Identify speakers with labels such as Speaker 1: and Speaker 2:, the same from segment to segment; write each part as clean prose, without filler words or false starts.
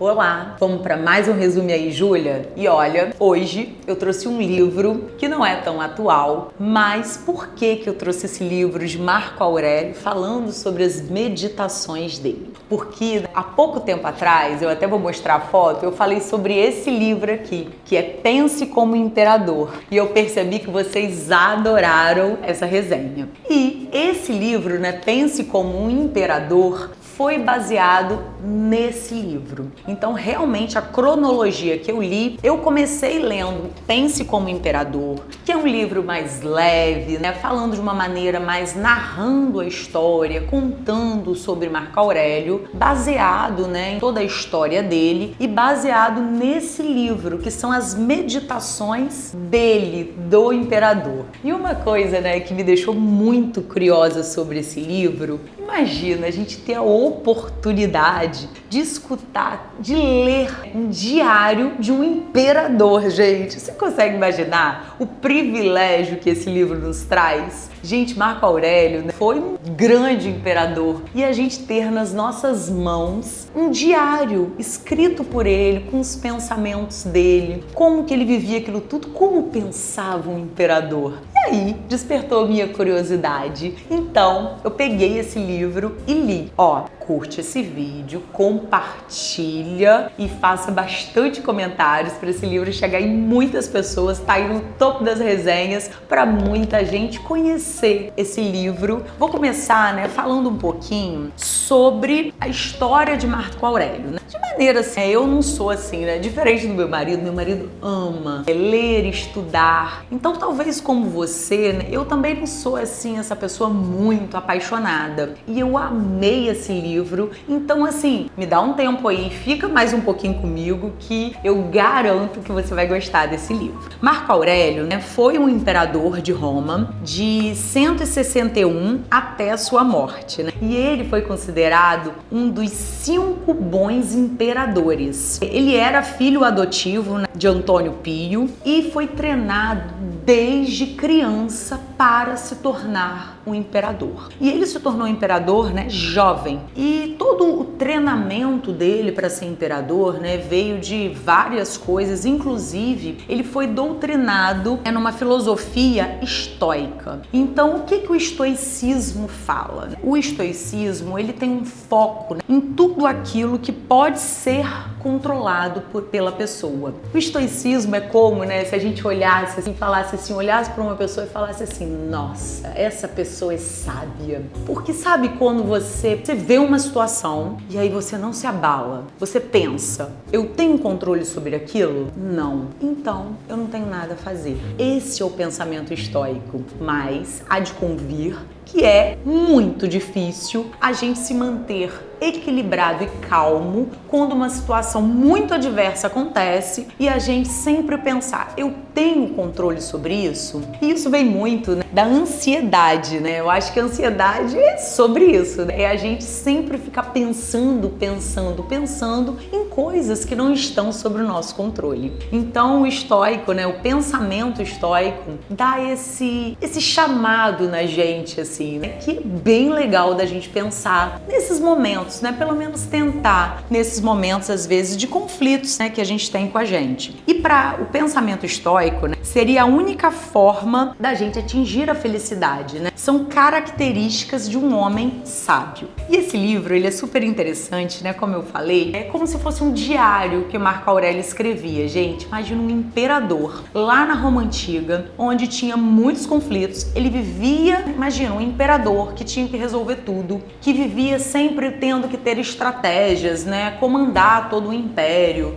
Speaker 1: Olá, vamos para mais um resumo aí, Júlia? E olha, hoje eu trouxe um livro que não é tão atual, mas por que eu trouxe esse livro de Marco Aurélio falando sobre as meditações dele? Porque há pouco tempo atrás, eu até vou mostrar a foto, eu falei sobre esse livro aqui, que é Pense como Imperador, e eu percebi que vocês adoraram essa resenha. E esse livro, Pense como um Imperador, foi baseado nesse livro. Então, realmente, a cronologia que eu li, eu comecei lendo Pense como Imperador, que é um livro mais leve, falando de uma maneira mais narrando a história, contando sobre Marco Aurélio, baseado, em toda a história dele e baseado nesse livro, que são as meditações dele, do imperador. E uma coisa, que me deixou muito curiosa sobre esse livro, imagina a gente ter a oportunidade de escutar, de ler um diário de um imperador, gente. Você consegue imaginar o privilégio que esse livro nos traz? Gente, Marco Aurélio foi um grande imperador e a gente ter nas nossas mãos um diário escrito por ele, com os pensamentos dele, como que ele vivia aquilo tudo, como pensava um imperador. E aí, despertou minha curiosidade. Então, eu peguei esse livro e li. Curte esse vídeo, compartilha e faça bastante comentários para esse livro chegar em muitas pessoas, tá aí no topo das resenhas para muita gente conhecer esse livro. Vou começar, falando um pouquinho sobre a história de Marco Aurélio, De maneira assim, eu não sou assim, diferente do meu marido ama ler, estudar. Então, talvez como você, eu também não sou assim essa pessoa muito apaixonada. E eu amei esse livro. Então, assim, me dá um tempo aí, fica mais um pouquinho comigo que eu garanto que você vai gostar desse livro. Marco Aurélio, foi um imperador de Roma de 161 até a sua morte, E ele foi considerado um dos 5 bons imperadores. Ele era filho adotivo de Antônio Pio e foi treinado desde criança para se tornar um imperador. E ele se tornou imperador, jovem. E todo o treinamento dele para ser imperador, veio de várias coisas. Inclusive, ele foi doutrinado numa filosofia estoica. Então, o que o estoicismo fala? O estoicismo, ele tem um foco em tudo aquilo que pode ser controlado pela pessoa. O estoicismo é como, se a gente olhasse assim, falasse assim, olhasse para uma pessoa e falasse assim, nossa, essa pessoa é sábia. Porque sabe quando você vê uma situação e aí você não se abala, você pensa, eu tenho controle sobre aquilo? Não. Então, eu não tenho nada a fazer. Esse é o pensamento estoico, mas há de convir que é muito difícil a gente se manter equilibrado e calmo quando uma situação muito adversa acontece e a gente sempre pensar, eu tenho controle sobre isso? E isso vem muito da ansiedade, Eu acho que a ansiedade é sobre isso, É a gente sempre ficar pensando em coisas que não estão sob o nosso controle. Então o estoico, o pensamento estoico dá esse chamado na gente, assim, que é bem legal da gente pensar nesses momentos, pelo menos tentar nesses momentos, às vezes, de conflitos, que a gente tem com a gente. E para o pensamento estoico, seria a única forma da gente atingir a felicidade, São características de um homem sábio. E esse livro, ele é super interessante, como eu falei, é como se fosse um diário que Marco Aurélio escrevia. Gente, imagina um imperador lá na Roma Antiga, onde tinha muitos conflitos. Ele vivia, imagina, um imperador que tinha que resolver tudo, que vivia sempre tendo que ter estratégias, comandar todo o império,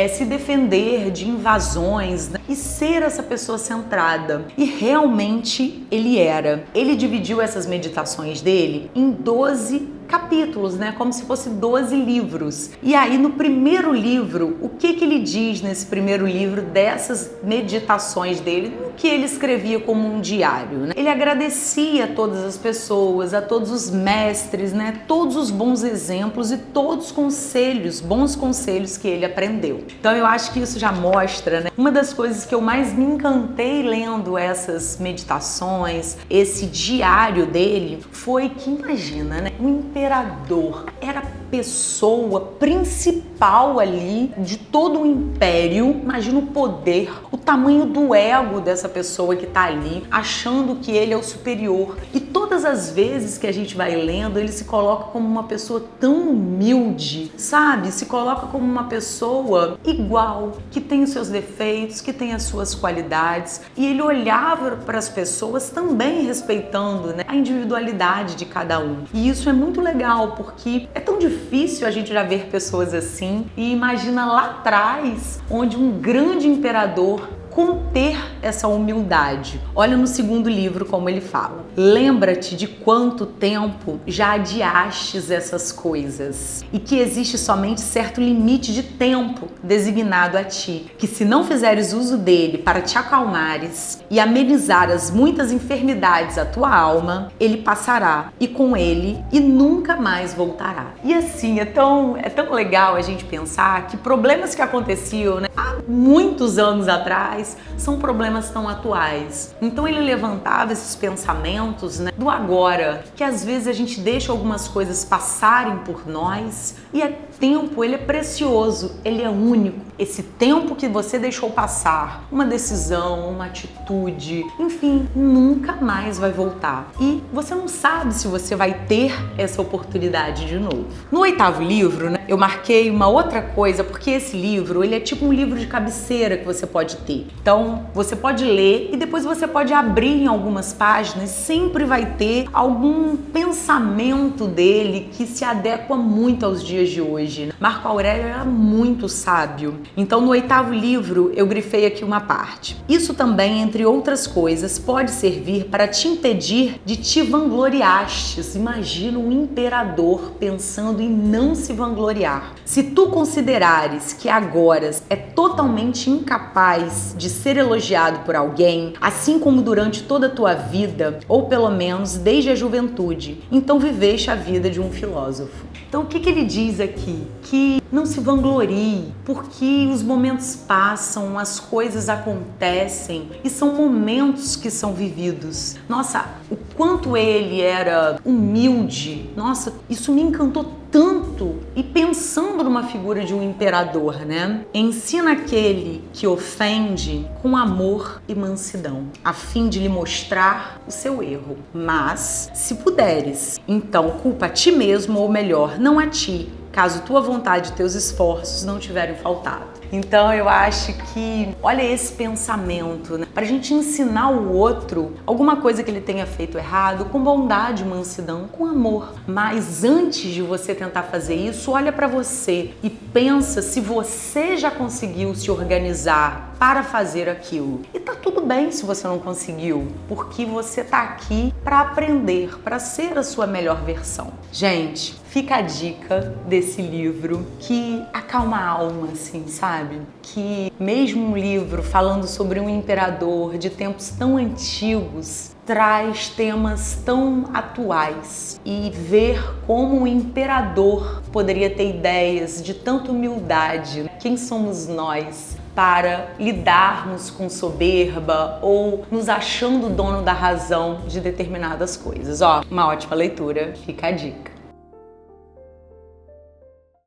Speaker 1: se defender de invasões, e ser essa pessoa centrada. E realmente ele era. Ele dividiu essas meditações dele em 12 capítulos, como se fosse 12 livros. E aí no primeiro livro, o que ele diz nesse primeiro livro dessas meditações dele, o que ele escrevia como um diário, Ele agradecia a todas as pessoas, a todos os mestres, todos os bons exemplos e todos os conselhos, bons conselhos que ele aprendeu. Então eu acho que isso já mostra, uma das coisas que eu mais me encantei lendo essas meditações, esse diário dele, foi que, imagina, um imperador era a pessoa principal principal ali de todo o império. Imagina o poder, o tamanho do ego dessa pessoa que tá ali, achando que ele é o superior. E todas as vezes que a gente vai lendo, ele se coloca como uma pessoa tão humilde, sabe? Se coloca como uma pessoa igual, que tem os seus defeitos, que tem as suas qualidades. E ele olhava para as pessoas também respeitando, né, a individualidade de cada um. E isso é muito legal, porque é tão difícil a gente já ver pessoas assim. E imagina lá atrás, onde um grande imperador conter essa humildade. Olha no segundo livro como ele fala. Lembra-te de quanto tempo já adiastes essas coisas e que existe somente certo limite de tempo designado a ti, que se não fizeres uso dele para te acalmares e amenizar as muitas enfermidades da tua alma, ele passará e com ele e nunca mais voltará. E assim, é tão legal a gente pensar que problemas que aconteciam, né, há muitos anos atrás são problemas tão atuais. Então ele levantava esses pensamentos, né, do agora, que às vezes a gente deixa algumas coisas passarem por nós e é tempo, ele é precioso, ele é único. Esse tempo que você deixou passar, uma decisão, uma atitude, enfim, nunca mais vai voltar. E você não sabe se você vai ter essa oportunidade de novo. No 8º livro, né, eu marquei uma outra coisa, porque esse livro, ele é tipo um livro de cabeceira que você pode ter. Então, você pode ler e depois você pode abrir em algumas páginas, sempre vai ter algum pensamento dele que se adequa muito aos dias de hoje. Marco Aurélio era muito sábio. Então, no 8º livro, eu grifei aqui uma parte. Isso também, entre outras coisas, pode servir para te impedir de te vangloriastes. Imagina um imperador pensando em não se vangloriar. Se tu considerares que agora é totalmente incapaz de ser elogiado por alguém, assim como durante toda a tua vida, ou pelo menos desde a juventude, então viveste a vida de um filósofo. Então, o que ele diz aqui? Que não se vanglorie, porque os momentos passam, as coisas acontecem e são momentos que são vividos. Nossa, o quanto ele era humilde, nossa, isso me encantou tanto. E pensando numa figura de um imperador, né? Ensina aquele que ofende com amor e mansidão, a fim de lhe mostrar o seu erro. Mas, se puderes, então culpa a ti mesmo, ou melhor, não a ti, caso tua vontade e teus esforços não tiverem faltado. Então eu acho que, olha esse pensamento, né? Pra gente ensinar o outro alguma coisa que ele tenha feito errado, com bondade, mansidão, com amor. Mas antes de você tentar fazer isso, olha pra você e pensa se você já conseguiu se organizar para fazer aquilo. E tá tudo bem se você não conseguiu, porque você tá aqui para aprender, para ser a sua melhor versão. Gente, fica a dica desse livro que acalma a alma, assim, sabe? Que mesmo um livro falando sobre um imperador de tempos tão antigos traz temas tão atuais, e ver como um imperador poderia ter ideias de tanta humildade. Quem somos nós para lidarmos com soberba ou nos achando dono da razão de determinadas coisas? Ó, uma ótima leitura, fica a dica.